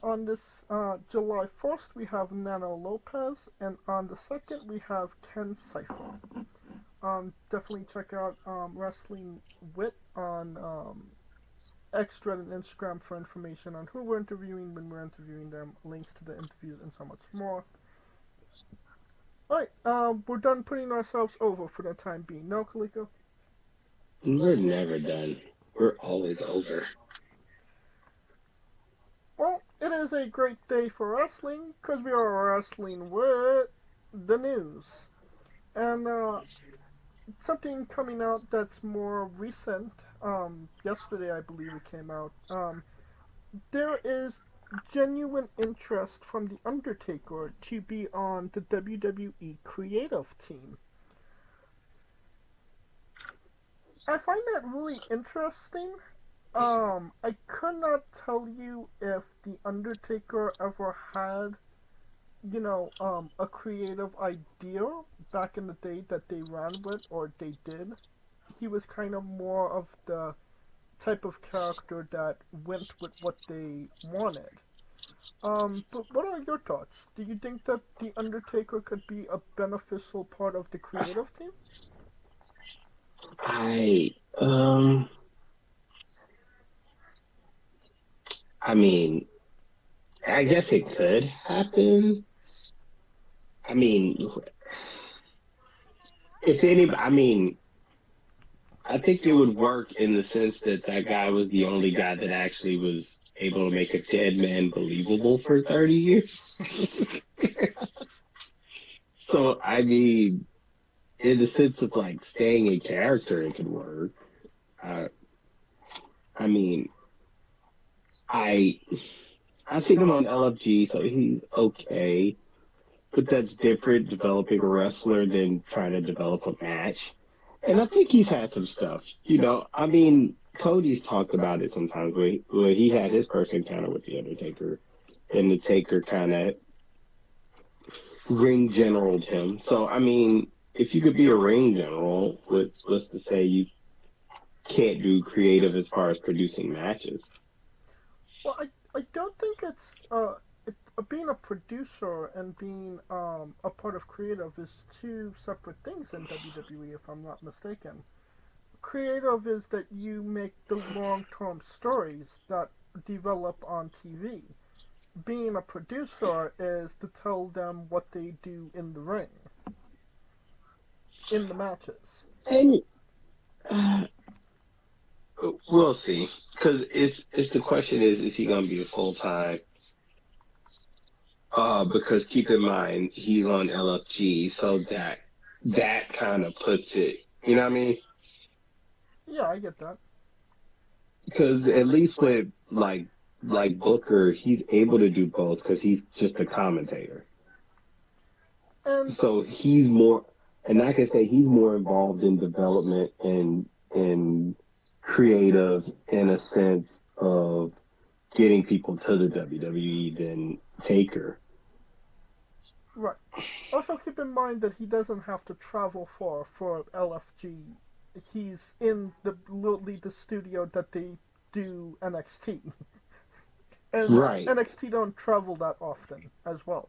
on this July 1st, we have Nano Lopez, and on the 2nd, we have Ken Cypher. Definitely check out Wrestling Wit on Extra and Instagram for information on who we're interviewing, when we're interviewing them, links to the interviews, and so much more. Alright, we're done putting ourselves over for the time being. No, Kaliko? We're never done. We're always over. Well, it is a great day for wrestling, because we are wrestling with the news. And something coming out that's more recent, yesterday I believe it came out, there is genuine interest from The Undertaker to be on the WWE creative team. I find that really interesting. I could not tell you if The Undertaker ever had, a creative idea back in the day that they ran with or they did. He was kind of more of the type of character that went with what they wanted. But what are your thoughts? Do you think that The Undertaker could be a beneficial part of the creative team? I um I mean, I guess it could happen. I mean, if any, I mean, I think it would work in the sense that that guy was the only guy that actually was able to make a dead man believable for 30 years. So, I mean, in the sense of like staying in character, it could work. Uh, I mean, I I seen him on LFG, so he's okay. But that's different developing a wrestler than trying to develop a match. And I think he's had some stuff. I mean, Cody's talked about it sometimes where he had his first encounter with The Undertaker, and the Taker kind of ring generaled him. So, I mean, if you could be a ring general, what's to say you can't do creative as far as producing matches? Well, I don't think being a producer and being a part of creative is two separate things in WWE, if I'm not mistaken. Creative is that you make the long term stories that develop on TV. Being a producer is to tell them what they do in the ring, in the matches. And we'll see, because it's the question is he going to be a full time? Because keep in mind he's on LFG, so that kind of puts it. You know what I mean? Yeah, I get that. Because at least with like Booker, he's able to do both because he's just a commentator. And So he's more, and I can say he's more involved in development and creative in a sense of getting people to the WWE than Taker. right. Also, keep in mind that he doesn't have to travel far for LFG. He's in the literally the studio that they do NXT, and Right, NXT don't travel that often as well.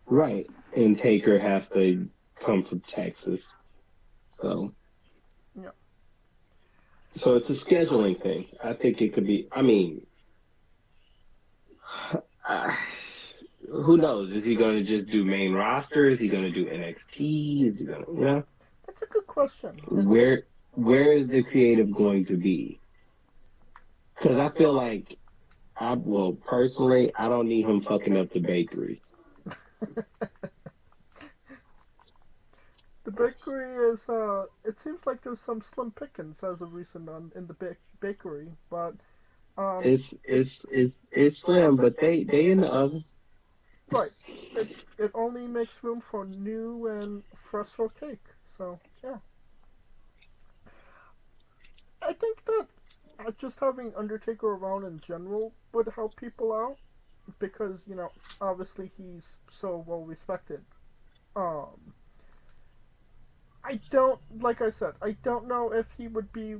right. And Taker has to come from Texas. So Yeah. so it's a scheduling thing. I think it could be, I mean, uh, who knows? Is he going to just do main roster? Is he going to do NXT? Is he going to, That's a good question. where where is the creative going to be? Because I feel like well, personally, I don't need him fucking up the bakery. The bakery is it seems like there's some slim pickings as of recent on in the bakery, but um It's slim, but they in the oven. right. It only makes room for new and fresher cake. So yeah, I think that just having Undertaker around in general would help people out because obviously he's so well respected. Um, I don't like I said I don't know if he would be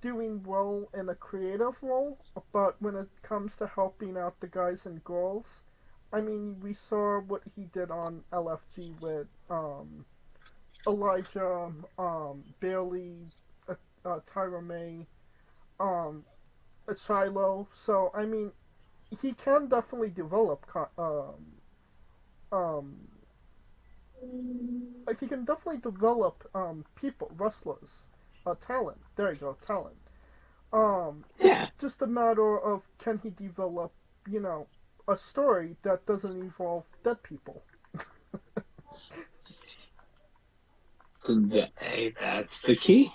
doing well in a creative role, but when it comes to helping out the guys and girls, I mean, we saw what he did on LFG with Elijah, Bailey, Tyra May, um, Shiloh. So I mean, he can definitely develop um, like he can definitely develop people, wrestlers, talent. There you go, talent. It's Yeah, just a matter of can he develop, you know, a story that doesn't involve dead people. hey, that's the key.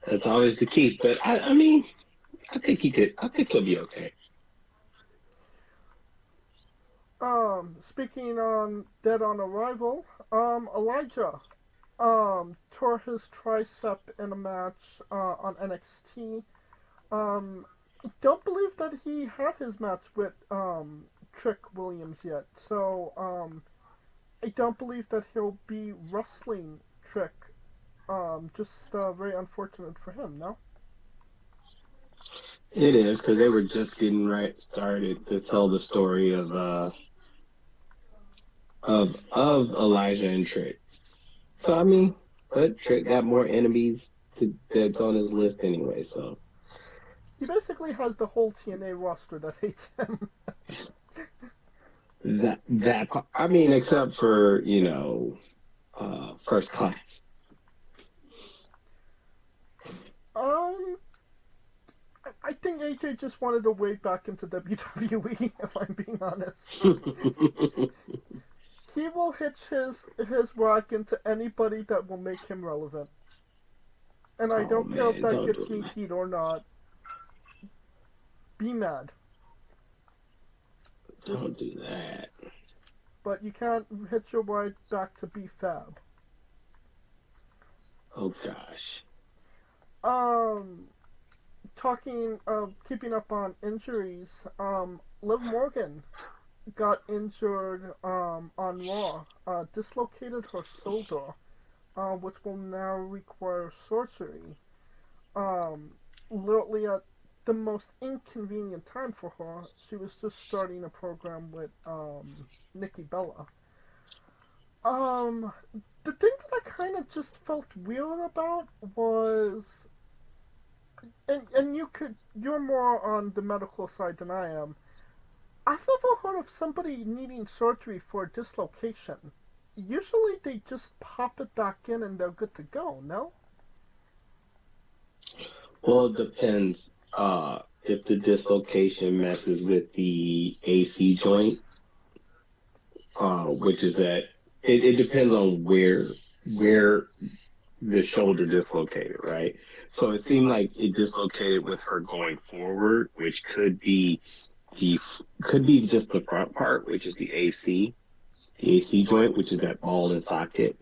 That's always the key. But I mean, I think he could. I think he'll be okay. Speaking on Dead on Arrival, Elijah, tore his tricep in a match, on NXT. Don't believe that he had his match with, Trick Williams yet. So, I don't believe that he'll be wrestling Trick. Just, very unfortunate for him, no? It is because they were just getting right started to tell the story of Elijah and Trick. So I mean, but Trick got more enemies that's on his list anyway. So He basically has the whole TNA roster that hates him. I mean, except for first class. um, I think AJ just wanted to wade back into WWE, if I'm being honest. He will hitch his wagon to anybody that will make him relevant. And I Oh don't care if man, that don't do gets me it. heat or not. Be mad. Just, Don't do that. but you can't hitch your way back to be fab. Oh gosh. Um, keeping up on injuries, Liv Morgan got injured, on Raw, dislocated her shoulder, which will now require surgery. Um, Literally at the most inconvenient time for her. She was just starting a program with, Nikki Bella. Um, the thing that I kind of just felt weird about was, and you're more on the medical side than I am. I've never heard of somebody needing surgery for a dislocation. Usually they just pop it back in and they're good to go, no? Well, it depends. If the dislocation messes with the AC joint, which is that it depends on where the shoulder dislocated, right? So it seemed like it dislocated with her going forward, which the could be just the front part, which is the AC joint, which is that ball and socket,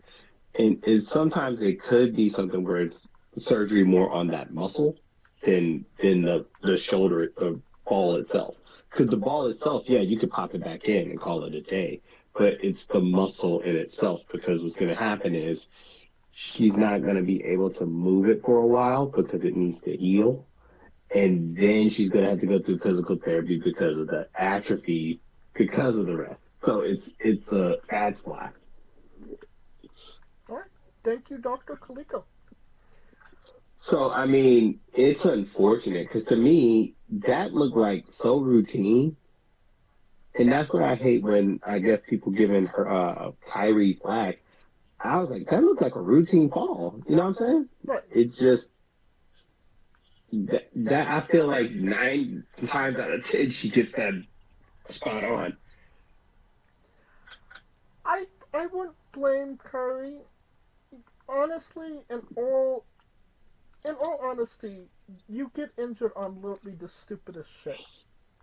and sometimes it could be something where it's surgery more on that muscle than the shoulder, the ball itself. Because the ball itself, yeah, you could pop it back in and call it a day, but it's the muscle in itself. Because what's going to happen is she's not going to be able to move it for a while because it needs to heal, and then she's going to have to go through physical therapy because of the atrophy, because of the rest. So that's why. Alright. Thank you, Dr. Kaliko. So I mean, it's unfortunate because to me that looked like so routine, and that's what I hate when I guess people giving her Kyrie flack. I was like, that looked like a routine fall. You know what I'm saying? Right. It's just that I feel like 9 times out of 10 she gets that spot on. I wouldn't blame Curry. Honestly, in all honesty, you get injured on literally the stupidest shit.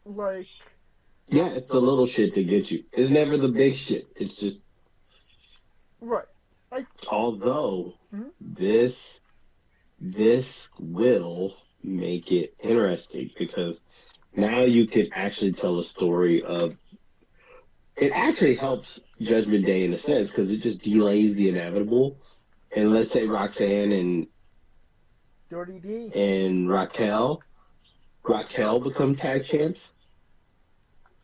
Like, Yeah, it's the little shit that gets you. It's never the big shit. It's just right. I although mhm. this this will make it interesting because now you can actually tell a story of it actually helps Judgment Day in a sense because it just delays the inevitable. And let's say Roxanne Dirty D. and Raquel become tag champs.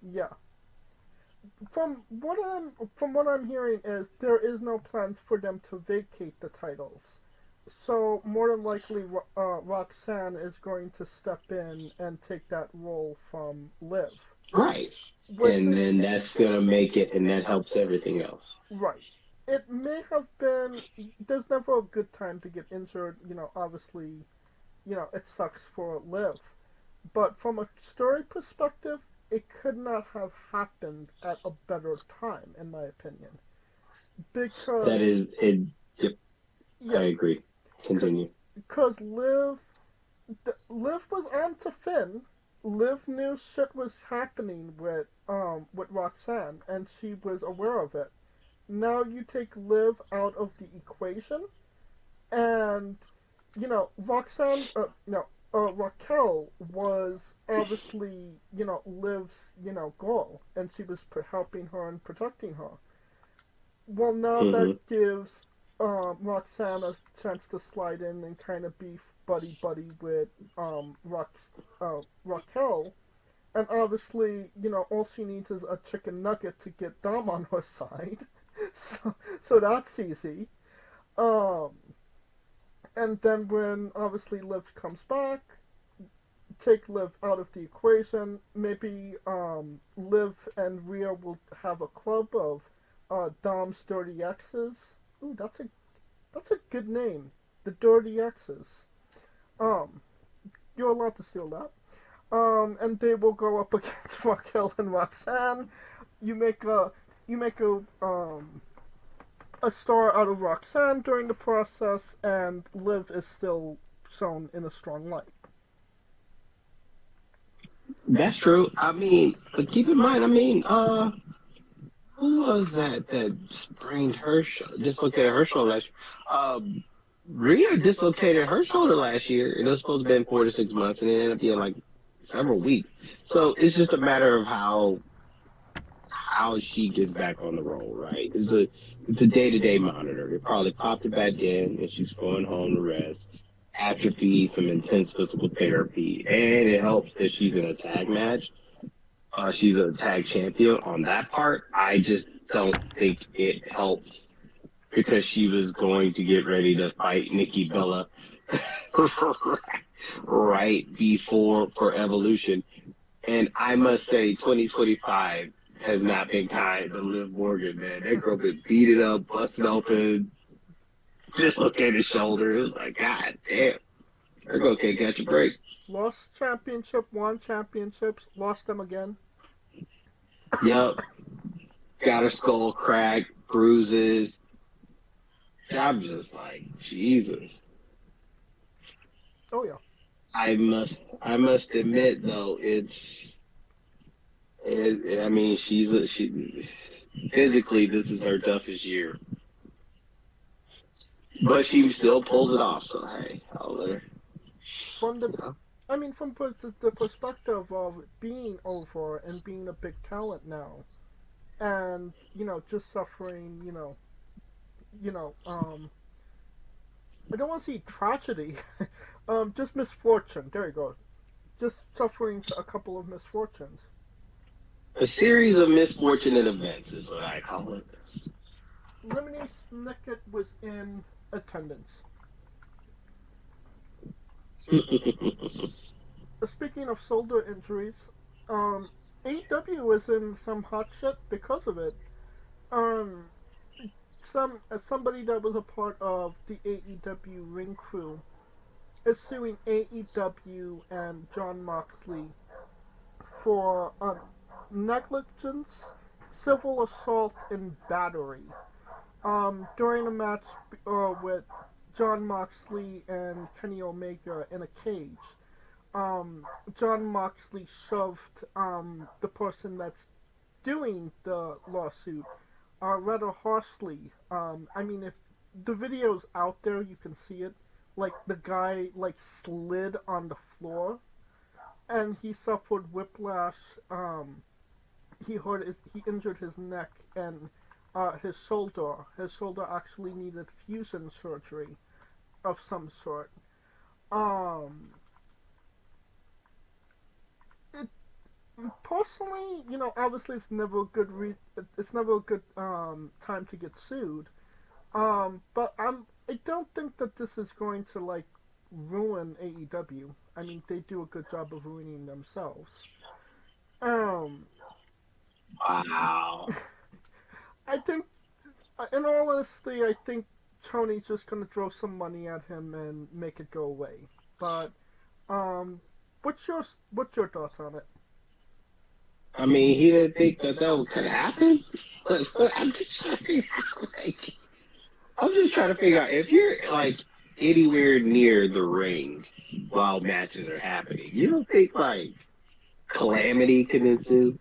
Yeah. From what I'm hearing is there is no plans for them to vacate the titles. So more than likely, Roxanne is going to step in and take that role from Liv, Right. which And is then that's gonna make it, and that helps everything else. right. It may have been. There's never a good time to get injured. Obviously, it sucks for Liv. But from a story perspective, it could not have happened at a better time, in my opinion. Because, That is it. Yep, I yeah, agree. Continue. because Liv was on to Finn. Liv knew shit was happening with Roxanne, and she was aware of it. Now you take Liv out of the equation, and Roxanne, no, Raquel was obviously, Liv's, goal, and she was helping her and protecting her. Well, now that Hmm. gives Roxanne a chance to slide in and kind of be buddy buddy with Raquel, and obviously, all she needs is a chicken nugget to get Dom on her side, so that's easy. Um, and then when obviously Liv comes back, take Liv out of the equation. Maybe Liv and Rhea will have a club of Dom's Dirty X's. Ooh, that's a good name. The Dirty X's. Um, you're allowed to steal that. And they will go up against Raquel and Roxanne. You make a star out of Roxanne during the process, and Liv is still shown in a strong light. That's true. I mean, but keep in mind. I mean, who was that sprained her dislocated her shoulder last year? Rhea dislocated her shoulder last year. It was supposed to have been 4 to 6 months, and it ended up being like several weeks. So it's just a matter of how she gets back on the roll, right? It's a day-to-day monitor. It probably popped it back in, and she's going home to rest, atrophy, some intense physical therapy, and it helps that she's in a tag match. She's a tag champion. On that part, I just don't think it helps because she was going to get ready to fight Nikki Bella right before for Evolution. And I must say, 2025 has not been kind to Liv Morgan, man. That girl been beaten up, busted open, dislocated shoulder. It was like, God damn. That girl can't catch a break. Lost championship, won championships, lost them again. Yup. Got her skull cracked, bruises. I'm just like, Jesus. Oh yeah. I must admit though, I mean, she physically this is her toughest year, but she still pulls it off. So hey, I'll let her. From the, You know. I mean, from the perspective of being over and being a big talent now, and just suffering, you know, I don't want to say tragedy, just misfortune. There you go. Just suffering a couple of misfortunes. A series of misfortunate events is what I call it. Lemony Snicket was in attendance. Speaking of shoulder injuries, AEW was in some hot shit because of it. Um, somebody that was a part of the AEW ring crew is suing AEW and John Moxley for negligence, civil assault, and battery. During a match with John Moxley and Kenny Omega in a cage, John Moxley shoved the person that's doing the lawsuit rather harshly. I mean, if the video's out there, you can see it. Like the guy like slid on the floor, and he suffered whiplash. He injured his neck and his shoulder. His shoulder actually needed fusion surgery of some sort. Um, it, personally, obviously it's never a good it's never a good time to get sued. But I don't think that this is going to like ruin AEW. I mean, they do a good job of ruining themselves. Um, Wow. I think, in all honesty, I think Tony's just gonna throw some money at him and make it go away. But um, what's your thoughts on it? I mean, he didn't think that could happen. I'm just trying to figure out, like, I'm just trying to figure out if you're like anywhere near the ring while matches are happening, you don't think like calamity can ensue?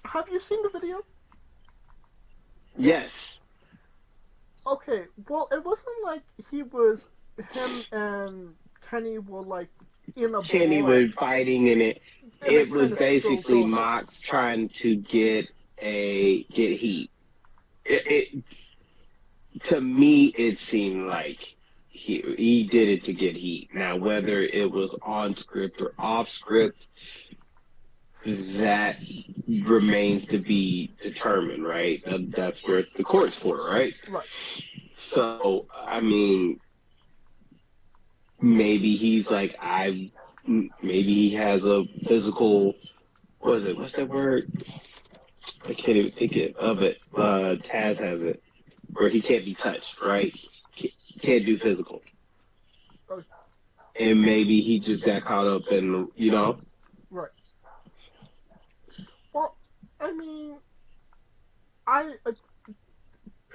Have you seen the video? Yes. Okay, well, it wasn't like him and Kenny were like in a Kenny brawl, was fighting and it and it it was kind of spilled basically over. Mox trying to get heat. It to me it seemed like he did it to get heat. Now whether it was on script or off script, that remains to be determined, right? That's where the court's for, right? Right. So I mean, maybe he's like maybe he has a physical. What is it? What's that word? I can't even think of it. Taz has it where he can't be touched, right? Can't do physical, Oh, and maybe he just got caught up in right. Well, I mean, I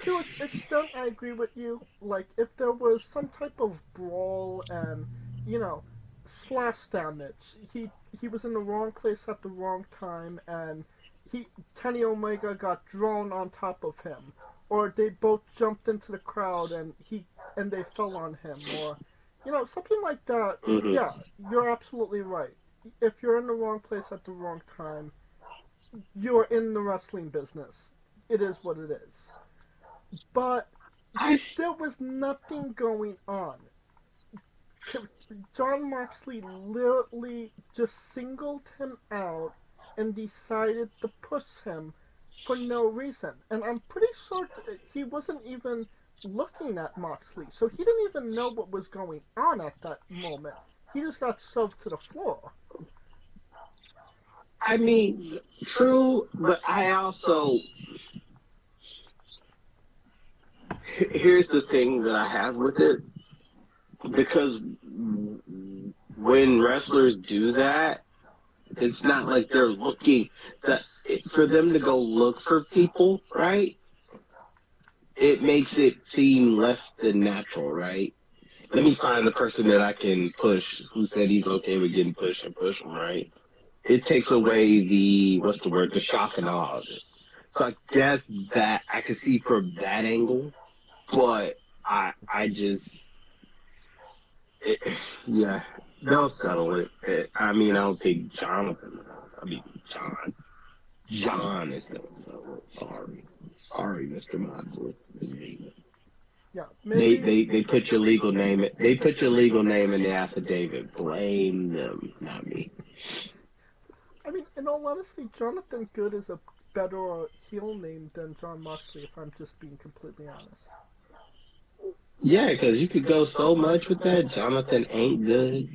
to an extent I agree with you. Like, if there was some type of brawl and you know splash damage, he was in the wrong place at the wrong time, and he Kenny Omega got drawn on top of him, or they both jumped into the crowd and they fell on him, or something like that. hmm Yeah, you're absolutely right. If you're in the wrong place at the wrong time, you're in the wrestling business. It is what it is. But I there was nothing going on. John Moxley literally just singled him out and decided to push him for no reason. And I'm pretty sure he wasn't even looking at Moxley, so he didn't even know what was going on at that moment. He just got shoved to the floor. I mean, true, but I also here's the thing that I have with it because when wrestlers do that, it's not like they're looking that for them to go look for people, right? It makes it seem less than natural, right? Let me find the person that I can push who said he's okay with getting pushed and push him, right? It takes away the what's the word, the shock and awe of it. So I guess that I can see from that angle, but I just it, yeah, they'll settle it. I mean, I don't think Jonathan. I mean, John is gonna settle it. Sorry, Mr. Moxley. Yeah, They, maybe. they they put your legal name. They put your legal name in the affidavit. Blame them, not me. I mean, in all honesty, Jonathan Good is a better heel name than John Moxley, if I'm just being completely honest. Yeah, because you could go so much with that. Jonathan ain't good.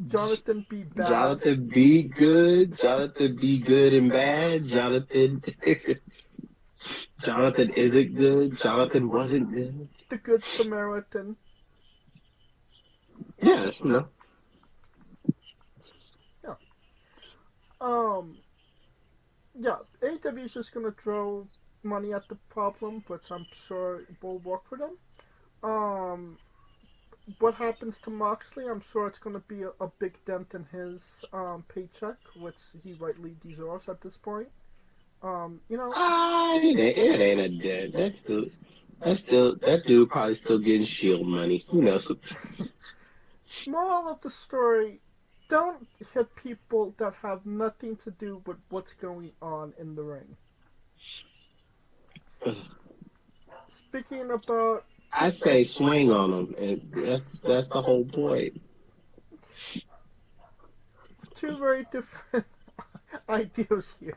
Jonathan be bad. Jonathan be good. Jonathan be good and bad. Jonathan Jonathan isn't good. Jonathan wasn't good. The Good Samaritan. Yeah, Yeah. Um, yeah, AEW is just gonna throw money at the problem, which I'm sure will work for them. Um, what happens to Moxley? I'm sure it's gonna be a big dent in his paycheck, which he rightly deserves at this point. You know, it ain't a dead. That dude probably still getting Shield money. Who knows? moral of the story: don't hit people that have nothing to do with what's going on in the ring. Speaking about I say swing on him, and that's the whole point. Two very different ideas here.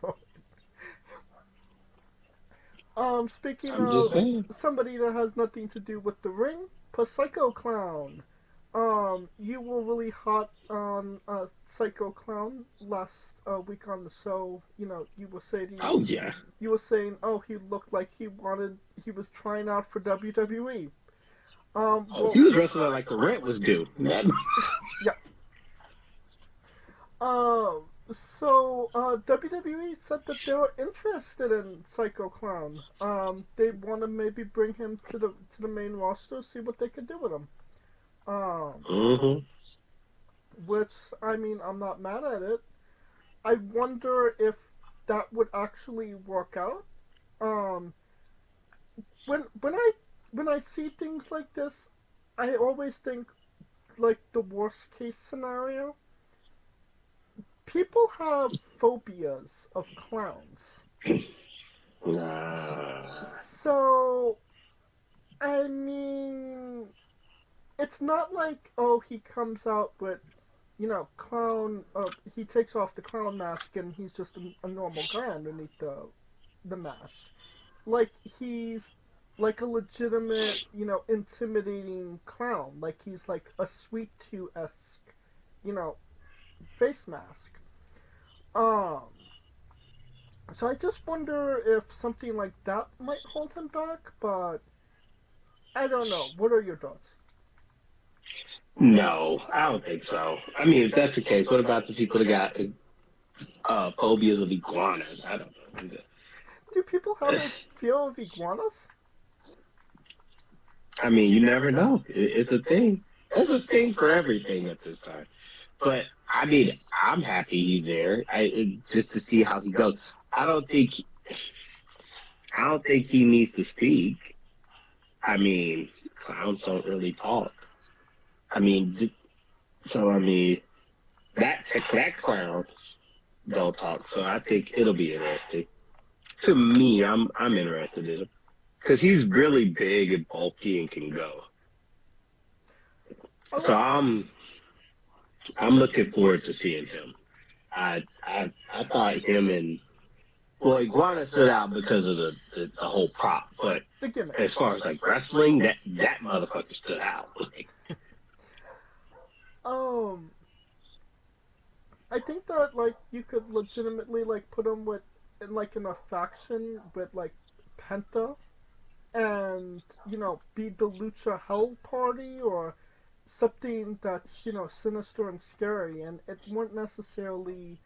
Speaking I'm just of saying. somebody that has nothing to do with the ring, Psycho Clown. You were really hot on Psycho Clown last week on the show. You know, Oh yeah. you were saying, oh, he looked like he was trying out for WWE. Oh, Well, he was wrestling like the rent was due. yeah. Uh, so WWE said that they were interested in Psycho Clown. They want to maybe bring him to the main roster, see what they could do with him. Um, Mm-hmm. which I mean, I'm not mad at it. I wonder if that would actually work out. Um, when when I when I see things like this, I always think like the worst case scenario. People have phobias of clowns. Nah. So, I mean, it's not like, oh, he comes out with, clown, he takes off the clown mask and he's just a normal guy underneath the mask. Like, he's like a legitimate, intimidating clown. Like, he's like a Sweet Tooth-esque, you know, face mask. Um, so I just wonder if something like that might hold him back, but I don't know. What are your thoughts? No, I don't think so. I mean, if that's the case, what about the people that got phobias of iguanas? I don't know. Do people have a fear of iguanas? I mean, you never know. It's a thing. It's a thing for everything at this time. But I mean, I'm happy he's there. Just to see how he goes. I don't think I don't think he needs to speak. I mean, clowns don't really talk. I mean, so I mean that clown don't talk. So I think it'll be interesting. To me, I'm interested in him because he's really big and bulky and can go. I So like. I'm looking forward to seeing him. I thought him and well, Iguana stood out because of the whole prop, but The gimmick. as far as like wrestling, that motherfucker stood out. Like, Um, I think that like you could legitimately like put him in a faction with like Penta and be the Lucha Hell Party or something that's sinister and scary, and it wouldn't necessarily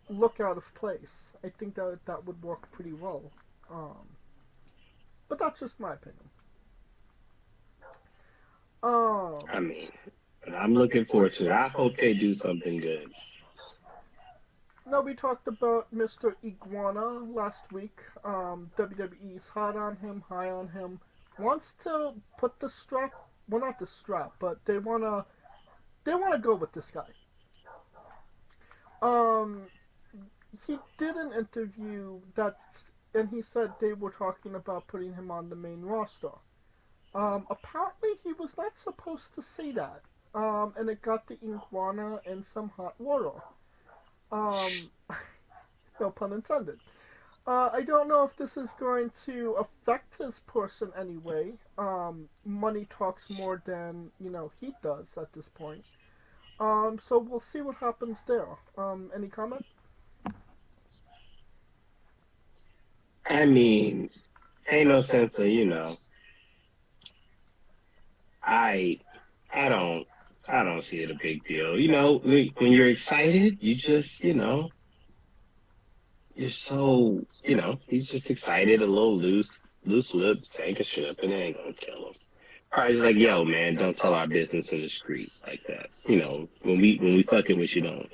look out of place. I think that that would work pretty well. Um, but that's just my opinion. Um, I mean, I'm looking forward to it. I hope they do something good. Now we talked about Mr. Iguana last week. WWE's hot on him, high on him. Wants to put the strap, well not the strap, but they wanna go with this guy. Um, he did an interview and he said they were talking about putting him on the main roster. Apparently he was not supposed to say that. And it got the Iguana in some hot water. Um, no pun intended. I don't know if this is going to affect his person anyway. Money talks more than he does at this point. So we'll see what happens there. Any comment? I mean, ain't no sense of I I don't I don't see it a big deal. When you're excited, you just you're so he's just excited, a little loose lips, sank a ship, and it ain't gonna kill him. Probably just like, yo, man, don't tell our business in the street like that. When we fucking with you, don't.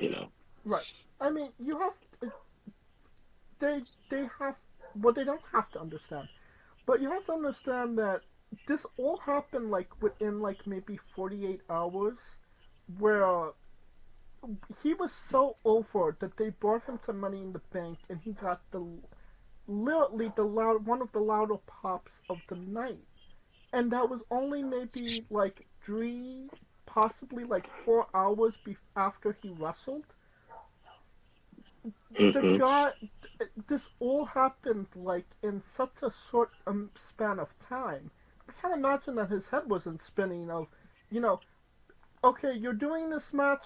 Right. I mean, they they have well they don't have to understand, but you have to understand that this all happened like within like maybe 48 hours, where he was so over that they brought him to Money in the Bank and he got the literally the loud one of the louder pops of the night. and that was only maybe like 3, possibly like 4 hours after he wrestled. The Mm-hmm. guy, this all happened like in such a short span of time. I can't imagine that his head wasn't spinning. Of, you know, okay, you're doing this match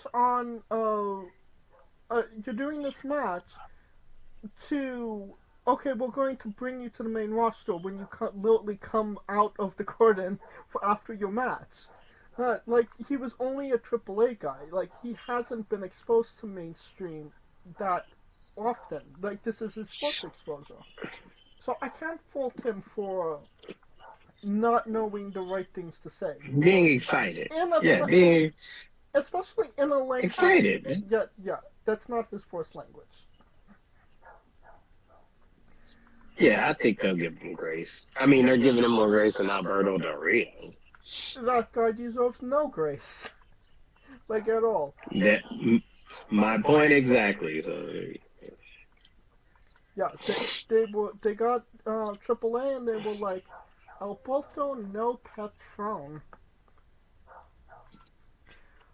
to, okay, we're going to bring you to the main roster when you literally come out of the curtain for after your match. Like, he was only a AAA guy. Like, he hasn't been exposed to mainstream that often. Like, this is his first exposure. So I can't fault him for not knowing the right things to say. Being excited. In a, Yeah, being especially in a language. excited, man. Yeah, yeah, that's not his first language. Yeah, I think they'll give him grace. I mean, they're giving him more grace than Alberto Del Rio. That guy deserves no grace. Like, at all. That my point exactly. So Yeah, they got AAA and they were like, Alberto no Patron.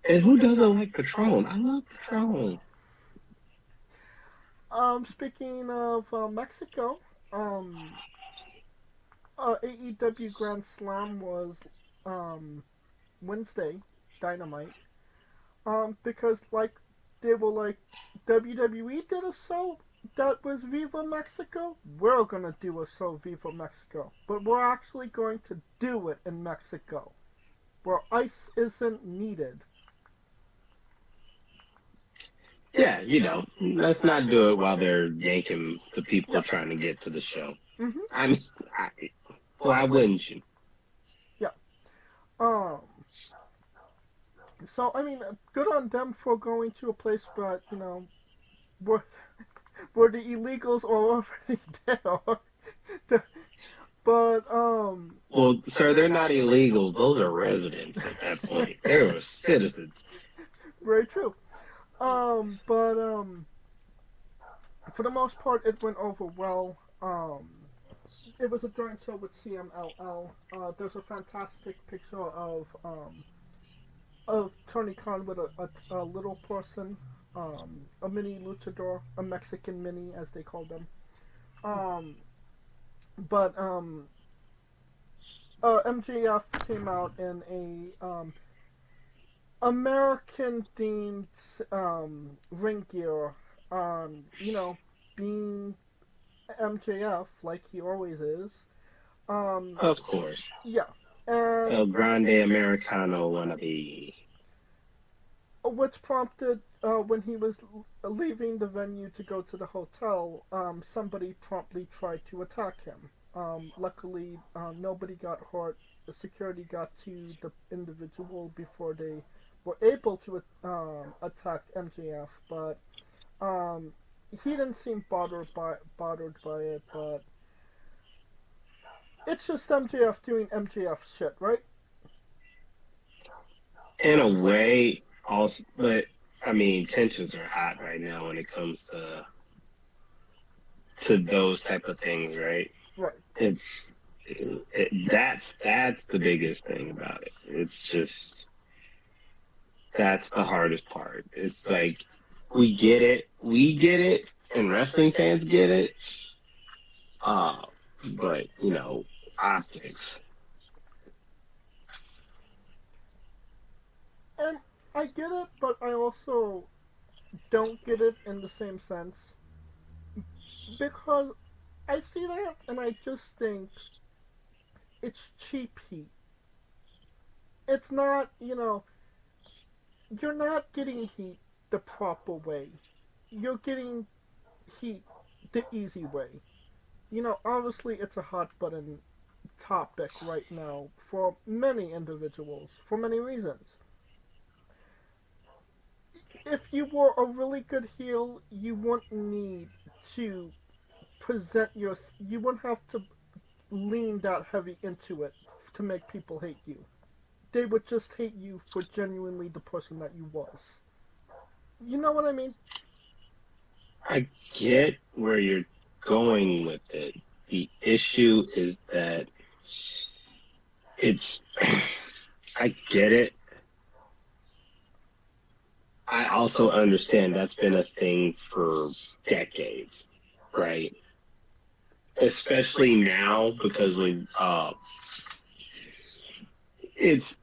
and who doesn't like Patron? I love Patron. Speaking of Mexico, AEW Grand Slam was Wednesday, Dynamite. Because like they were like, WWE did a show that was Viva Mexico. We're gonna do a show Viva Mexico, but we're actually going to do it in Mexico, where ice isn't needed. Yeah, let's not do it while they're yanking the people trying to get to the show. Mhm. I mean, why wouldn't you? Yeah. Um. So I mean, good on them for going to a place, but where where the illegals are already there. But Well, sir, they're not illegal. Those are residents at that point. They're citizens. very true. But for the most part, it went over well. It was a joint show with CMLL. There's a fantastic picture of Tony Khan with a little person, a mini luchador, a Mexican mini as they call them. Um, but MJF came out in a American themed ring gear. Being MJF like he always is. Of course. Yeah. And El Grande Americano wannabe. which prompted when he was leaving the venue to go to the hotel, somebody promptly tried to attack him. Luckily, nobody got hurt. The security got to the individual before they were able to attack MJF, but he didn't seem bothered by it. But it's just MJF doing MJF shit, right? In a way, also, but I mean, tensions are hot right now when it comes to those type of things, right? Right. That's the biggest thing about it. It's just that's the hardest part. It's like we get it, and wrestling fans get it. But optics. And I get it, but I also don't get it in the same sense. Because I see that and I just think it's cheap heat. It's not, you're not getting heat the proper way. You're getting heat the easy way. Obviously it's a hot button topic right now for many individuals, for many reasons. If you were a really good heel, you wouldn't need to you wouldn't have to lean that heavy into it to make people hate you. They would just hate you for genuinely the person that you was. You know what I mean? I get where you're going with it. The issue is that it's, I get it. I also understand that's been a thing for decades, right? Especially now because it's,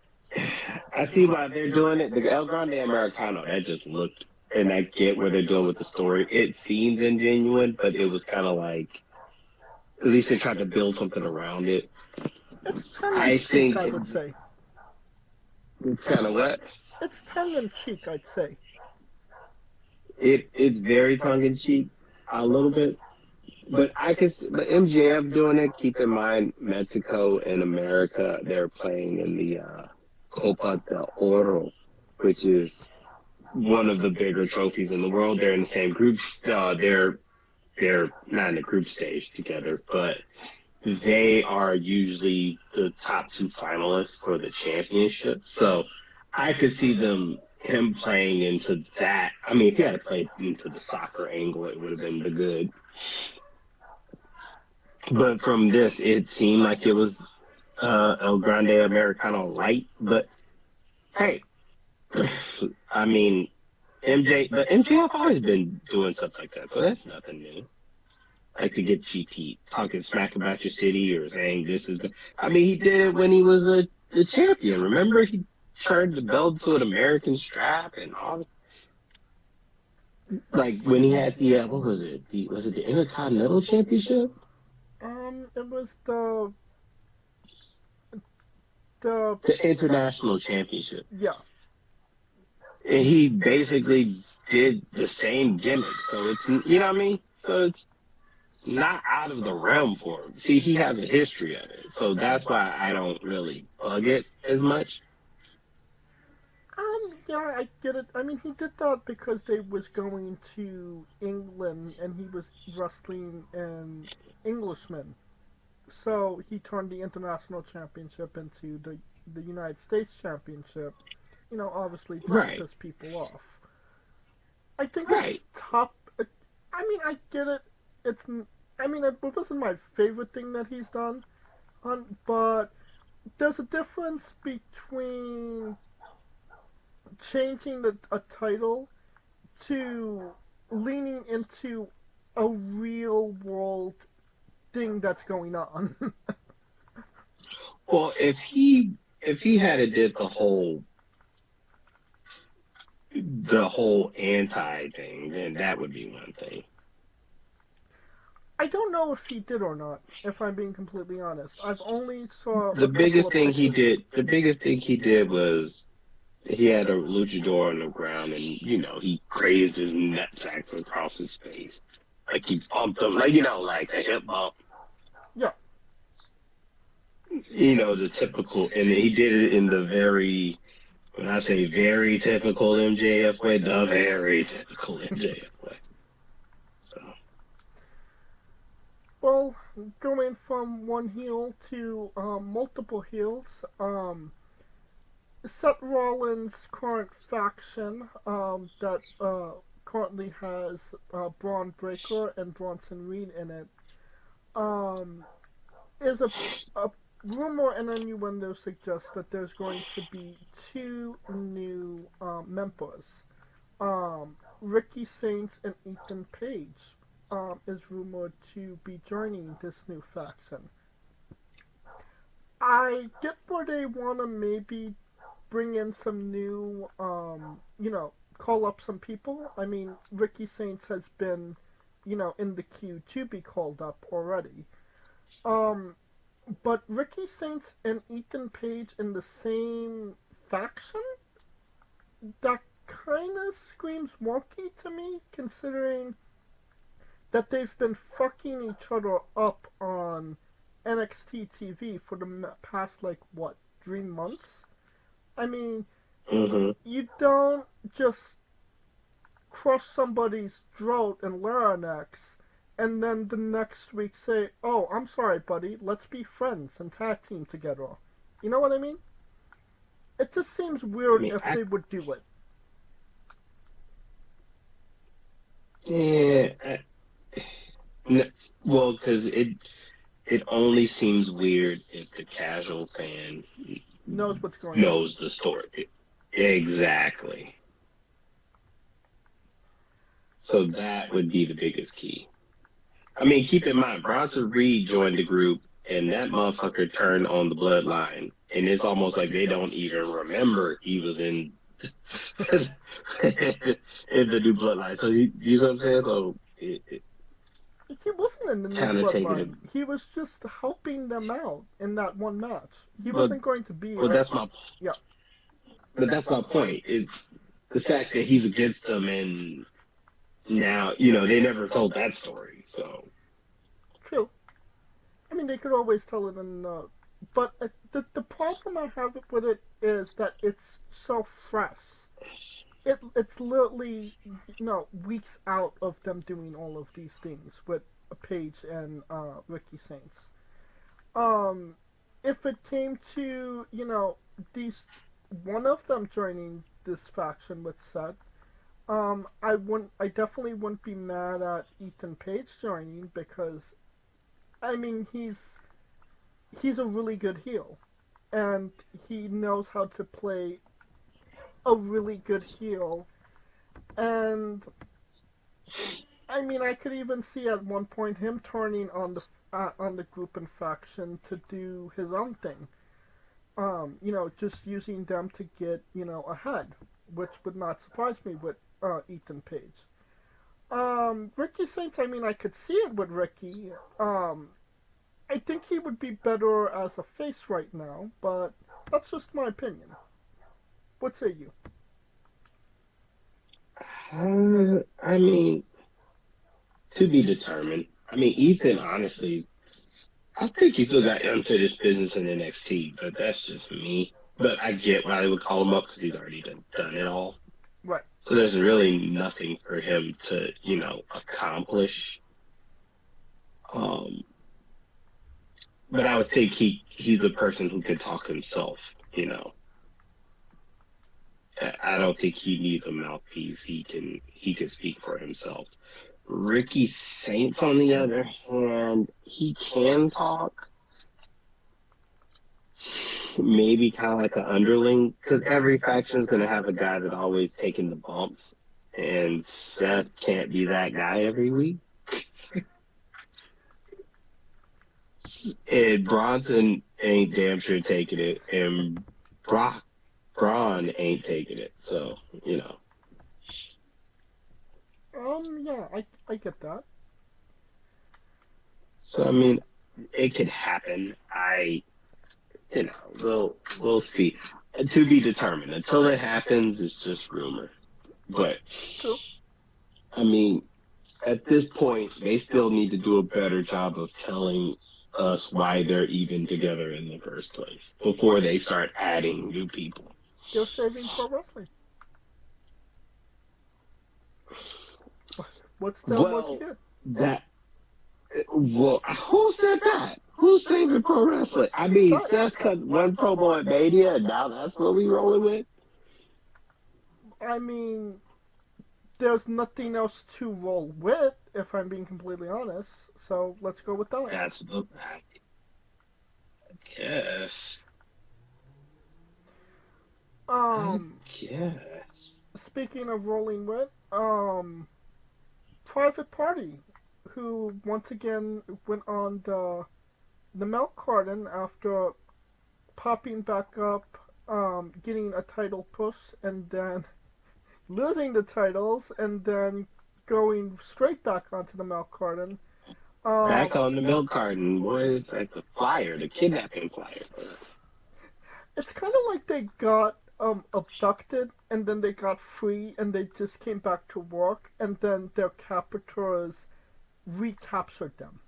I see why they're doing it. The El Grande Americano, that just looked, and I get where they're doing with the story. It seems ingenuine, but it was kind of like, at least they tried to build something around it. It's tongue in I cheek, think I would say. it's kind of what? It's tongue in cheek, I'd say. It's very tongue in cheek, a little bit. But but MJF doing it. Keep in mind, Mexico and America, they're playing in the Copa del Oro, which is one of the bigger trophies in the world. They're in the same group. They're not in the group stage together, but they are usually the top two finalists for the championship. So I could see him playing into that. I mean, if he had to play into the soccer angle, it would have been the good. But from this, it seemed like it was El Grande Americano light. But hey, I mean, but MJF always been doing stuff like that, so that's nothing new. Like to get cheap heat, talking smack about your city or saying this is. I mean, he did it when he was the champion. Remember, he turned the belt to an American strap and all. Like when he had the what was it? Was it the Intercontinental Championship? It was the The International Championship. yeah. And he basically did the same gimmick. So it's, you know what I mean? So it's not out of the realm for him. See, he has a history of it. So that's why I don't really bug it as much. Yeah, I get it. I mean, he did that because they was going to England and he was wrestling an Englishman. So he turned the international championship into the United States championship. You know, obviously to Right. piss people off. I think Right. it's top. I mean, I get it. It's. I mean, it wasn't my favorite thing that he's done, but there's a difference between changing a title to leaning into a real world thing that's going on. Well, if he had did the whole anti thing, then that would be one thing. I don't know if he did or not, if I'm being completely honest. I've only saw The a couple biggest of thing he pictures. did, the biggest thing he did was he had a luchador on the ground, and he grazed his nutsacks across his face, like he bumped him, like like a hip bump. Yeah. The typical, and he did it in the very, when I say very typical MJF way, the very typical MJF way. So. Well, going from one heel to multiple heels, Seth Rollins' current faction that currently has Braun Breaker and Bronson Reed in it is a rumor and innuendo suggests that there's going to be two new members. Ricky Saints and Ethan Page is rumored to be joining this new faction. I get where they want to maybe bring in some new, call up some people. I mean, Ricky Saints has been, in the queue to be called up already. But Ricky Saints and Ethan Page in the same faction? That kind of screams wonky to me, considering that they've been fucking each other up on NXT TV for the past, 3 months? I mean, you don't just crush somebody's throat and larynx and then the next week say, oh, I'm sorry, buddy, let's be friends and tag team together. You know what I mean? It just seems weird if they would do it. Yeah. Well, because it only seems weird if the casual fan knows what's going on. knows the story. Exactly. So that would be the biggest key. I mean, keep in mind, Bronson Reed joined the group, and that motherfucker turned on the bloodline, and it's almost like they don't even remember he was in in the new bloodline. So you know what I'm saying? So He wasn't in the new kind of taking it, bloodline. He was just helping them out in that one match. He but wasn't going to be. but that's my yeah. but that's my point. It's the fact that he's against them, and now they never told that story. So True. I mean, they could always tell it in. But the problem I have with it is that it's so fresh. It's literally weeks out of them doing all of these things with Paige and Ricky Saints. If it came to these one of them joining this faction with Seth, I definitely wouldn't be mad at Ethan Page joining because I mean he's a really good heel and he knows how to play a really good heel, and I mean I could even see at one point him turning on the group and faction to do his own thing. Just using them to get ahead, which would not surprise me with Ethan Page. Ricky Saints, I mean I could see it with Ricky. I think he would be better as a face right now, but that's just my opinion. What say you? I mean, to be determined. I mean, Ethan, honestly, I think he still got unfinished business in NXT, but that's just me. But I get why they would call him up because he's already done it all. Right. So there's really nothing for him to, accomplish. But I would think he's a person who can talk himself. I don't think he needs a mouthpiece. He can speak for himself. Ricky Saints, on the other hand, he can talk. Maybe kind of like an underling, because every faction is going to have a guy that always taking the bumps, and Seth can't be that guy every week. And Bronson ain't damn sure taking it, and Braun ain't taking it. So Yeah, I get that. So I mean, it could happen. We'll see. To be determined. Until it happens, it's just rumor. But True. I mean, at this point, they still need to do a better job of telling us why they're even together in the first place before they start adding new people. They're saving pro wrestling. What's that? What you get? Who said that? Who's saving pro wrestling? I mean, Seth cut one promo at Mania, and now that's what we rolling with. I mean, there's nothing else to roll with, if I'm being completely honest. So let's go with that. That's the I guess. I guess. Speaking of rolling with, Private Party, who once again went on the milk carton after popping back up, getting a title push, and then losing the titles, and then going straight back onto the milk carton. Back on the milk carton, boys, like the flyer, the kidnapping flyer. It's kind of like they got abducted, and then they got free, and they just came back to work, and then their captors recaptured them.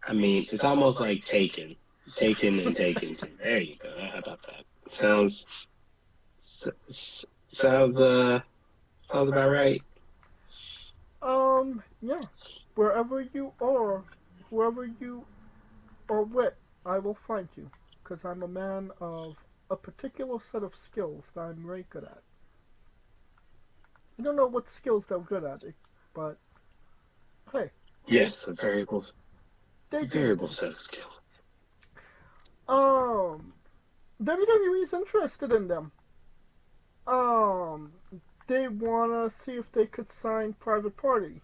I mean, it's almost like Taken and Taken too. There you go. How about that? Sounds about right. Yeah. Wherever you are, whoever you are with, I will find you, because I'm a man of a particular set of skills that I'm very good at. I don't know what skills they're good at, but hey. Yes, a variable They do. variable set of skills. WWE's interested in them. Um, they wanna see if they could sign Private Party.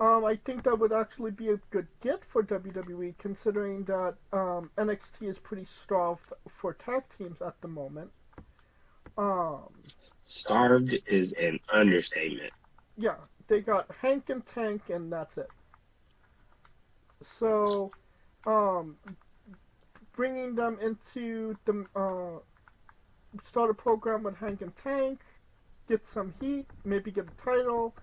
I think that would actually be a good get for WWE, considering that NXT is pretty starved for tag teams at the moment. Um, Starved is an understatement. yeah, they got Hank and Tank, and that's it. So, um, bringing them into the start a program with Hank and Tank, get some heat, maybe get a title.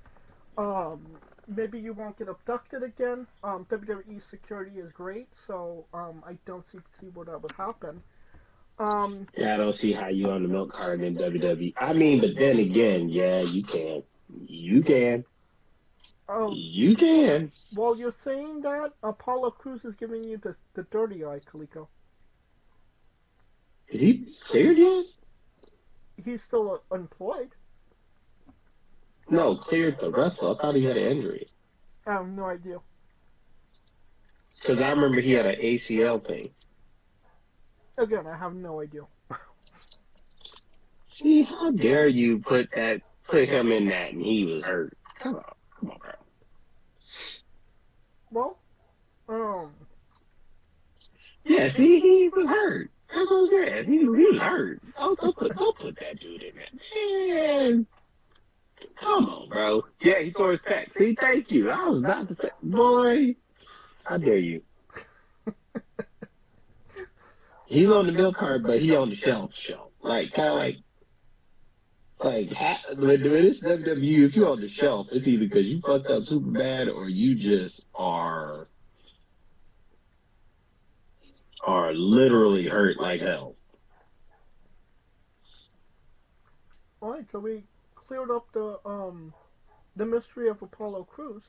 Um, Maybe you won't get abducted again. WWE security is great, so I don't see where that would happen. Yeah, I don't see how you on the milk card in WWE. I mean, but then again, yeah, you can. You can. um, You can. while you're saying that, Apollo Crews is giving you the dirty eye, Kaliko. Is he cleared yet? He's still employed. No, cleared to wrestle. I thought he had an injury. I have no idea. Because I remember he had an ACL thing. Again, I have no idea. See, how dare you put him in that and he was hurt? Come on, bro. Well, Yeah, see, he was hurt. That's what I'm saying. He was hurt. Don't put that dude in there. Man, come on, bro. Yeah, he tore his pec. See, thank you. I was about to say, boy, how dare you? He's on the milk card, but he on the shelf. Like, kind of like when it's WWE, if you're on the shelf, it's either because you fucked up super bad or you just are literally hurt like hell. alright, so we cleared up the mystery of Apollo Crews.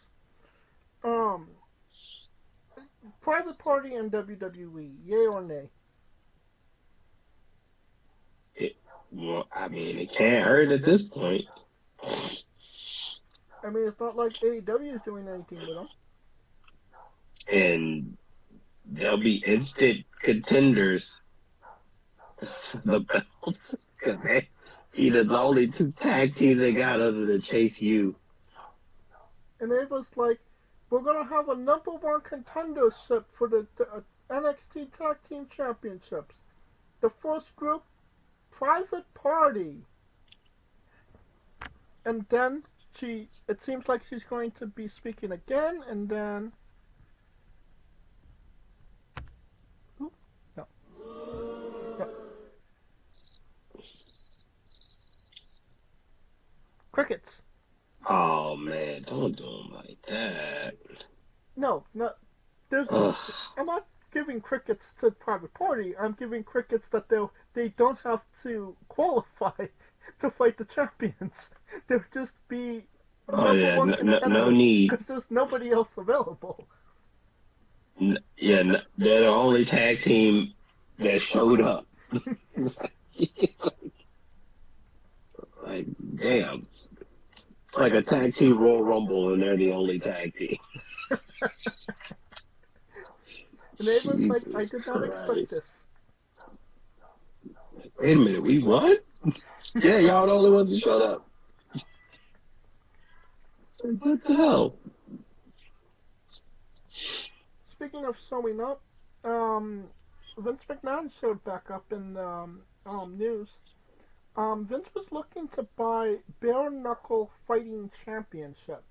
Private Party and WWE, yay or nay? Well, I mean, it can't hurt at this point. I mean, it's not like AEW is doing anything with them. And they'll be instant contenders for the belts. Because they either the only two tag teams they got other than Chase U. And it was like, we're going to have a number one contendership for the NXT Tag Team Championships. The first group, Private Party. And then it seems like she's going to be speaking again, and then... Ooh, no. No. Crickets. Oh, man, don't do them like that. No, there's Ugh. I'm not giving crickets to Private Party. I'm giving crickets that they don't have to qualify to fight the champions. They'll just be Oh, yeah, no need. because there's nobody else available. They're the only tag team that showed up. Like, damn. It's like a tag team Royal Rumble, and they're the only tag team. And it was like, I did not Christ. expect this. Wait a minute, we what? Yeah, y'all the only ones that showed up. So what the hell? Speaking of showing up, Vince McMahon showed back up in news. Vince was looking to buy Bare Knuckle Fighting Championship.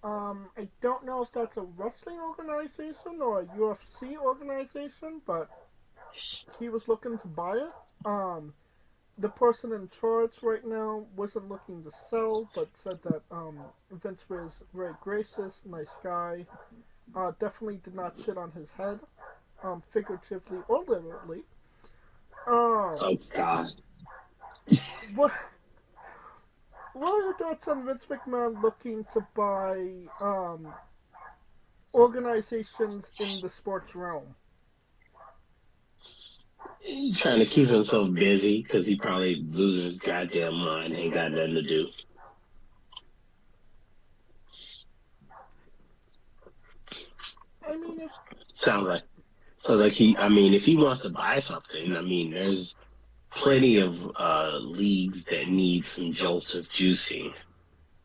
I don't know if that's a wrestling organization or a UFC organization, but he was looking to buy it. The person in charge right now wasn't looking to sell, but said that Vince was very gracious, nice guy. Definitely did not shit on his head, figuratively or literally. Oh, God. What are your thoughts on Vince McMahon looking to buy organizations in the sports realm? He's trying to keep himself busy because he probably loses his goddamn mind. Ain't got nothing to do. Sounds like he. I mean, if he wants to buy something, I mean, there's plenty of leagues that need some jolts of juicing,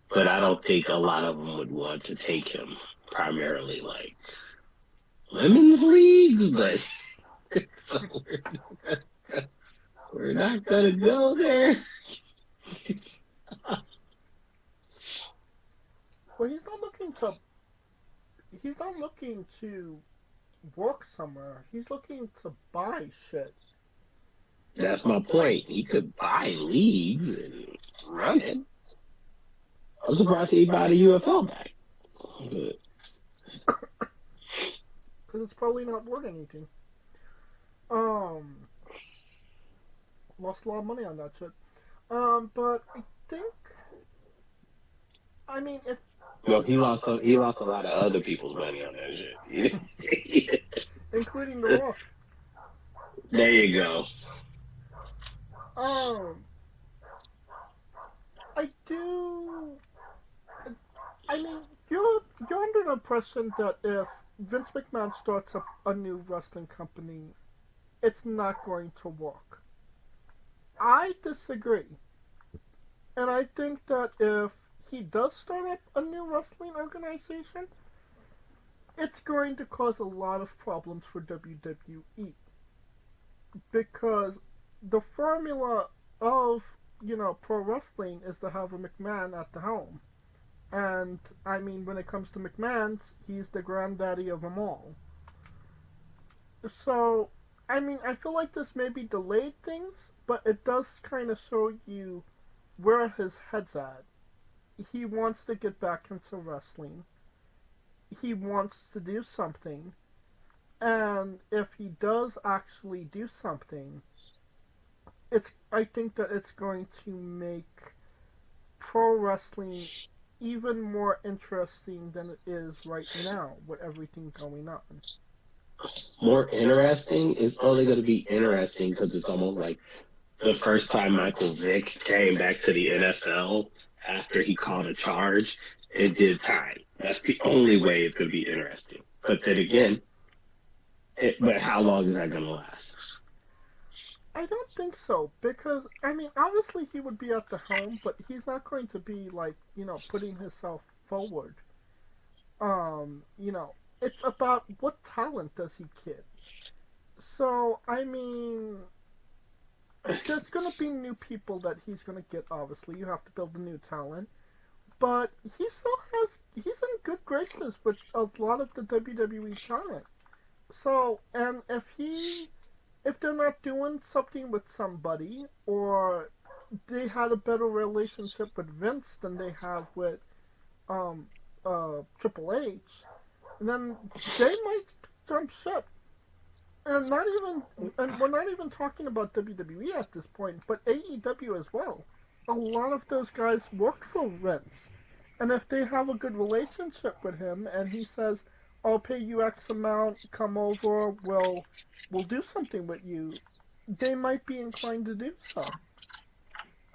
but I don't think a lot of them would want to take him primarily like women's leagues. But so we're not gonna go there. Well, he's not looking to work somewhere. He's looking to buy shit. That's my point. He could buy leagues and run it. I'm surprised he bought a UFL back. Because it's probably not worth anything. Um, Lost a lot of money on that shit. But I think, I mean, if No, he lost a lot of other people's money on that shit. including The Rock. There you go. I do. I mean, you're under the impression that if Vince McMahon starts up a new wrestling company, it's not going to work. I disagree. And I think that if he does start up a new wrestling organization, it's going to cause a lot of problems for WWE. Because the formula of, pro wrestling is to have a McMahon at the helm. And, I mean, when it comes to McMahon's, he's the granddaddy of them all. So, I mean, I feel like this maybe delayed things, but it does kind of show you where his head's at. He wants to get back into wrestling. He wants to do something. And if he does actually do something, I think that it's going to make pro wrestling even more interesting than it is right now with everything going on. More interesting? It's only going to be interesting because it's almost like the first time Michael Vick came back to the NFL after he called a charge, it did time. That's the only way it's going to be interesting. But then again, but how long is that going to last? I don't think so, because, I mean, obviously he would be at the helm, but he's not going to be, like, putting himself forward. It's about what talent does he get. So, I mean, there's going to be new people that he's going to get, obviously. You have to build a new talent. But he's in good graces with a lot of the WWE talent. So, and if they're not doing something with somebody, or they had a better relationship with Vince than they have with Triple H, then they might jump ship. And we're not even talking about WWE at this point, but AEW as well. A lot of those guys worked for Vince, and if they have a good relationship with him, and he says, "I'll pay you X amount, come over, we'll do something with you," they might be inclined to do so.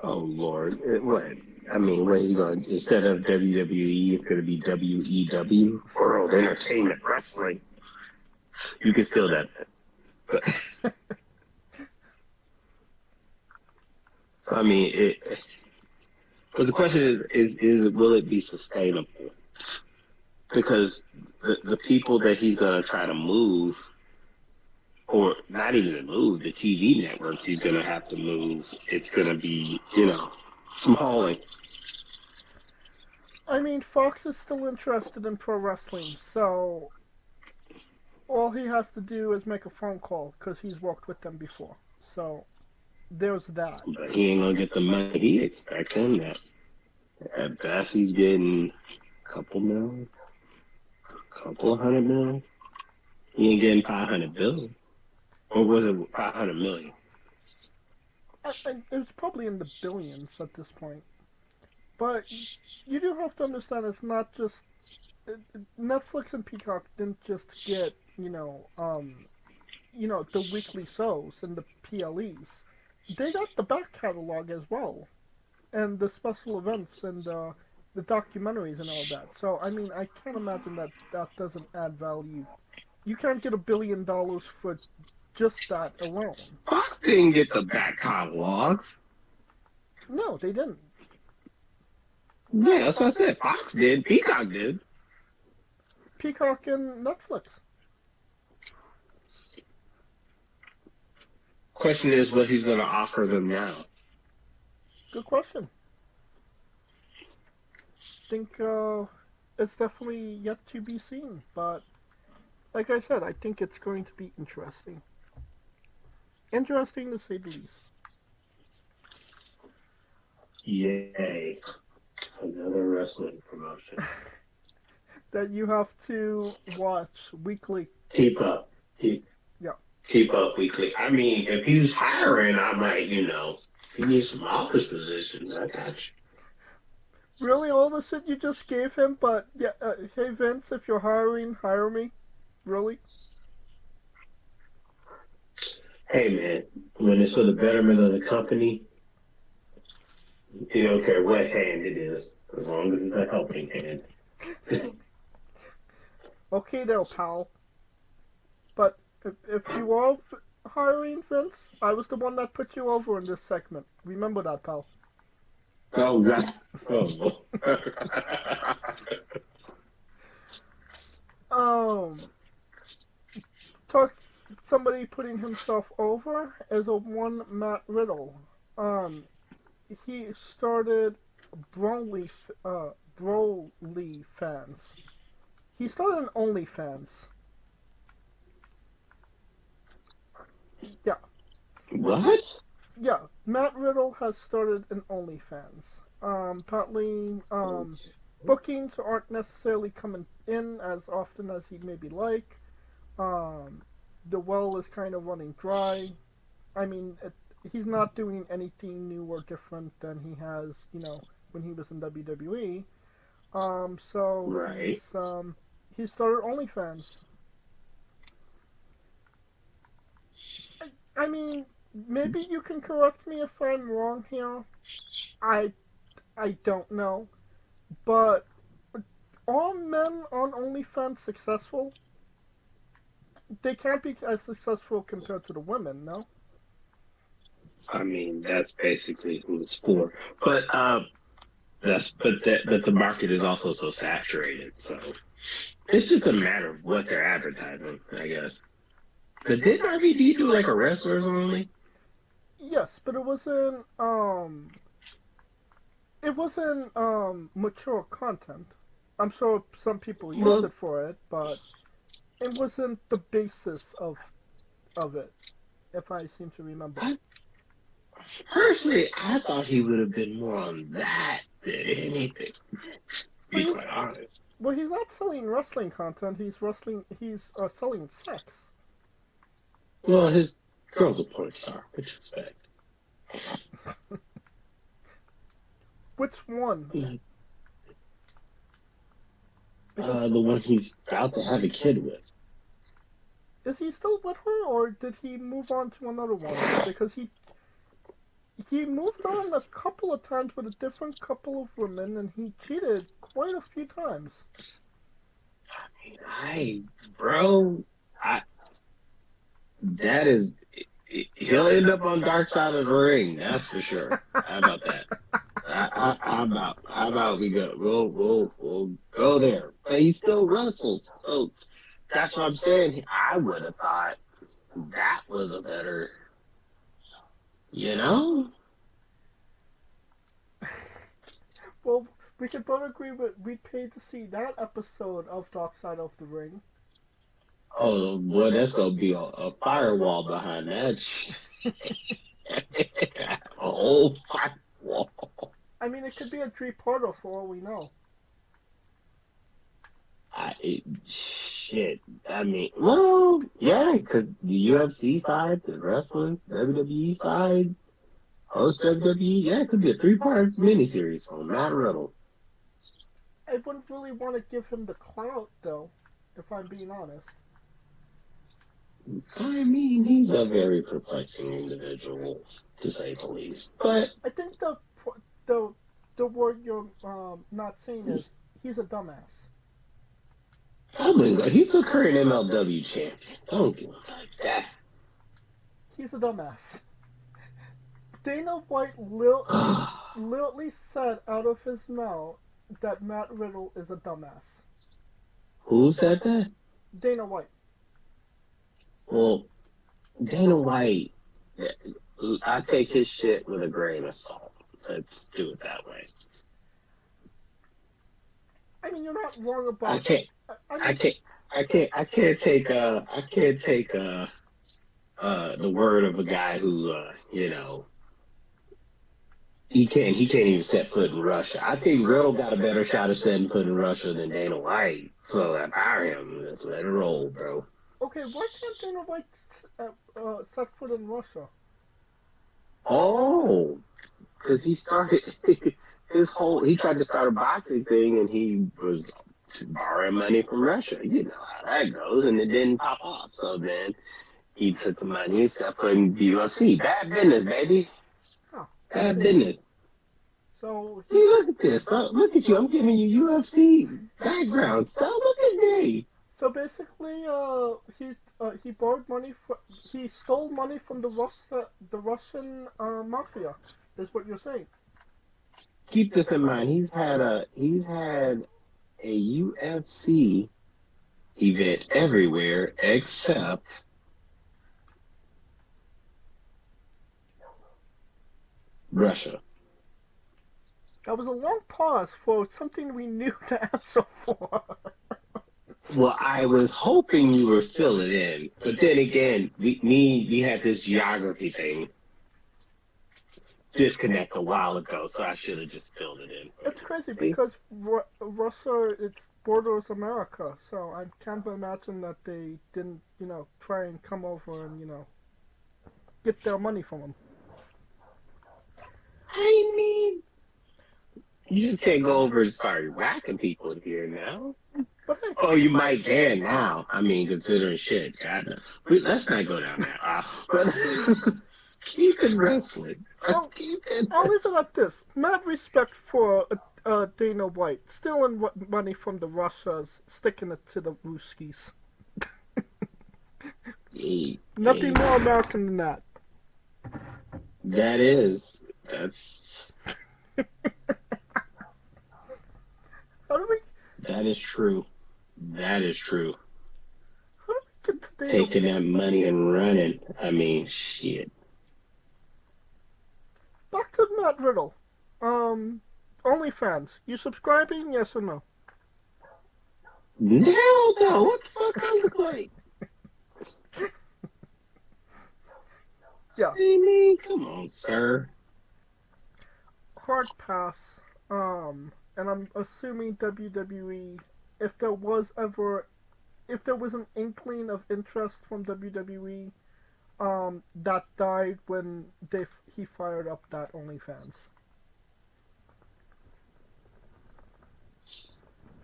Oh Lord, what? I mean, what are you going? Instead of WWE, it's going to be WEW, World Entertainment Wrestling. You can steal that. So I mean, but the question is will it be sustainable? Because the people that he's going to try to move, or not even to move, the TV networks he's going to have to move, it's going to be, some hauling. I mean, Fox is still interested in pro wrestling, so all he has to do is make a phone call, because he's worked with them before. So there's that. But he ain't going to get the money he expecting. That at best he's getting a couple million, couple of $100 million. He ain't getting $500 billion. Or was it 500 million? It's probably in the billions at this point. But you do have to understand, it's not just Netflix and Peacock didn't just get the weekly shows and the PLEs. They got the back catalog as well, and the special events and the documentaries and all that. So I mean, I can't imagine that doesn't add value You can't get $1 billion for just that alone. Fox didn't get the back catalogs. No, they didn't. Yeah, that's what I said. Fox did. Peacock did. Peacock and Netflix. Question is what he's going to offer them now. Good question. Think it's definitely yet to be seen, but like I said, I think it's going to be interesting. Interesting to say the least. Yay. Another wrestling promotion. That you have to watch weekly. Keep up. Keep up weekly. I mean, if he's hiring, I might, he needs some office positions. I got you. Really, all the shit you just gave him, but yeah, hey Vince, if you're hiring, hire me. Really? Hey man, when it's for the betterment of the company, you don't care what hand it is, as long as it's a helping hand. Okay there, pal. But if you are hiring Vince, I was the one that put you over in this segment. Remember that, pal. Oh, God. Oh. Talk. Somebody putting himself over is a one Matt Riddle. He started Broly fans. He started an Onlyfans. Yeah. What? Yeah, Matt Riddle has started an OnlyFans. Apparently, bookings aren't necessarily coming in as often as he'd maybe like. The well is kind of running dry. I mean, he's not doing anything new or different than he has, when he was in WWE. So right. he started OnlyFans. I mean, maybe you can correct me if I'm wrong here. I don't know, but are men on OnlyFans successful? They can't be as successful compared to the women, no? I mean, that's basically who it's for. But the market is also so saturated, so it's just a matter of what they're advertising, I guess. But didn't RVD do like a wrestlers only? Yes, but it wasn't mature content. I'm sure some people use it for it, but it wasn't the basis of it, if I seem to remember. Personally, I thought he would have been more on that than anything. To be quite honest. Well, he's not selling wrestling content. He's selling sex. Well, his girl's a porn star. What you expect? Which one? The one he's about to have a kid with. Is he still with her, or did he move on to another one? Because he moved on a couple of times with a different couple of women, and he cheated quite a few times. That is, he'll end up on Dark Side of the Ring, that's for sure. How about that? How about we go? We'll go there. But he still wrestles, so that's what I'm saying. I would have thought that was a better, Well, we could both agree we paid to see that episode of Dark Side of the Ring. Oh boy, that's gonna be a firewall behind that. A whole firewall. I mean, it could be a three-parter for all we know. Shit. I mean, well, yeah, because the UFC side, the wrestling, WWE side, host WWE, yeah, it could be a 3-part miniseries on Matt Riddle. I wouldn't really want to give him the clout, though, if I'm being honest. I mean, he's a very perplexing individual, to say the least. But I think the word you're not saying is he's a dumbass. He's the current MLW champion. Don't do him like that. He's a dumbass. Dana White literally said out of his mouth that Matt Riddle is a dumbass. Who said that? Dana White. Well, Dana White, I take his shit with a grain of salt. Let's do it that way. I mean, you're not wrong about. I can't take the word of a guy who he can't even set foot in Russia. I think Riddle got a better shot at setting foot in Russia than Dana White. So empower him. Let's let it roll, bro. Okay, why can't Dana White set foot in Russia? Oh, because he started he tried to start a boxing thing and he was borrowing money from Russia. You know how that goes, and it didn't pop off. So then he took the money and set foot in the UFC. Bad business, baby. Huh. Bad business. So see, look at this. Look at you. I'm giving you UFC background. So look at me. So basically, he borrowed money. He stole money from the Russian mafia. Is what you're saying? Keep this in mind. He's had a UFC event everywhere except Russia. That was a long pause for something we knew to answer for. Well, I was hoping you were filling in, but then again, we had this geography thing disconnect a while ago, so I should have just filled it in. It's crazy because Russia, it borders America, so I can't imagine that they didn't, try and come over and, get their money from them. I mean, you just can't go over and start whacking people here now. Oh, you might can now. I mean, considering shit. God, let's not go down there. But keep it wrestling. I'll leave it at this. Mad respect for Dana White. Stealing money from the Russias, sticking it to the Ruskies. Nothing more American than that. That's... How do we... That is true. That is true. How do we get to taking that money and running? I mean, shit. Back to Matt Riddle. Onlyfans. You subscribing? Yes or no? Hell no. What the fuck I look like? Yeah. I mean, come on, sir. Hard pass. And I'm assuming WWE, if there was an inkling of interest from WWE, that died when he fired up that OnlyFans.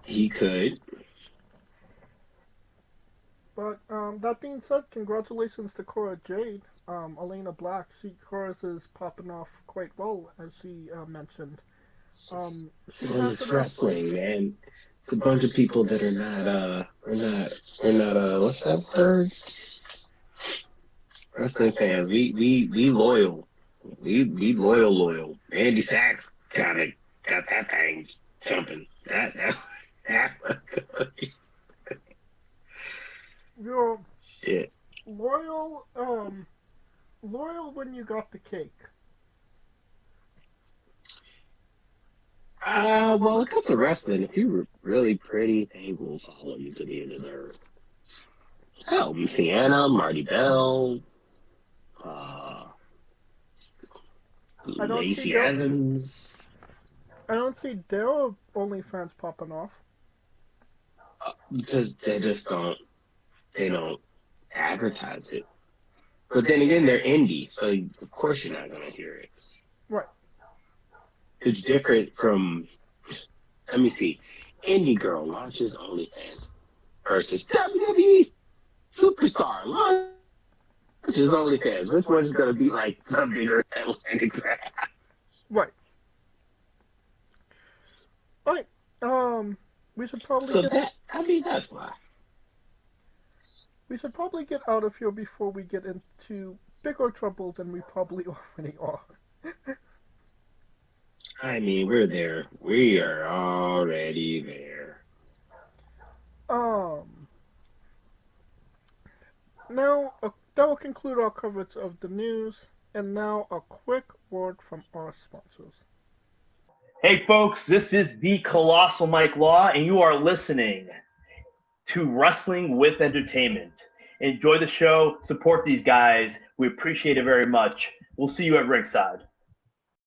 He could. But that being said, congratulations to Cora Jade. Elena Black, hers is popping off quite well, as she mentioned. It's wrestling, man. It's a bunch of people that are not, we're not, what's that word? Wrestling fans. We loyal. We loyal. Andy Sachs got that thing jumping. You're shit. Loyal when you got the cake. Well, it comes to wrestling. If you're really pretty, they will follow you to the end of the earth. Oh, Sienna, Marty Bell, Lacey Evans. I don't see their OnlyFans popping off. Because they don't advertise it. But then again, they're indie, so of course you're not going to hear it. Right. It's different from, let me see, indie girl launches OnlyFans versus WWE superstar launches OnlyFans. Which one is going to be like the bigger Atlantic grab? Right. Right. We should probably I mean, that's why. We should probably get out of here before we get into bigger trouble than we probably already are. I mean, we're there. We are already there. Now, that will conclude our coverage of the news, and now a quick word from our sponsors. Hey folks, this is the Colossal Mike Law, and you are listening to Wrestling with Entertainment. Enjoy the show, support these guys. We appreciate it very much. We'll see you at ringside.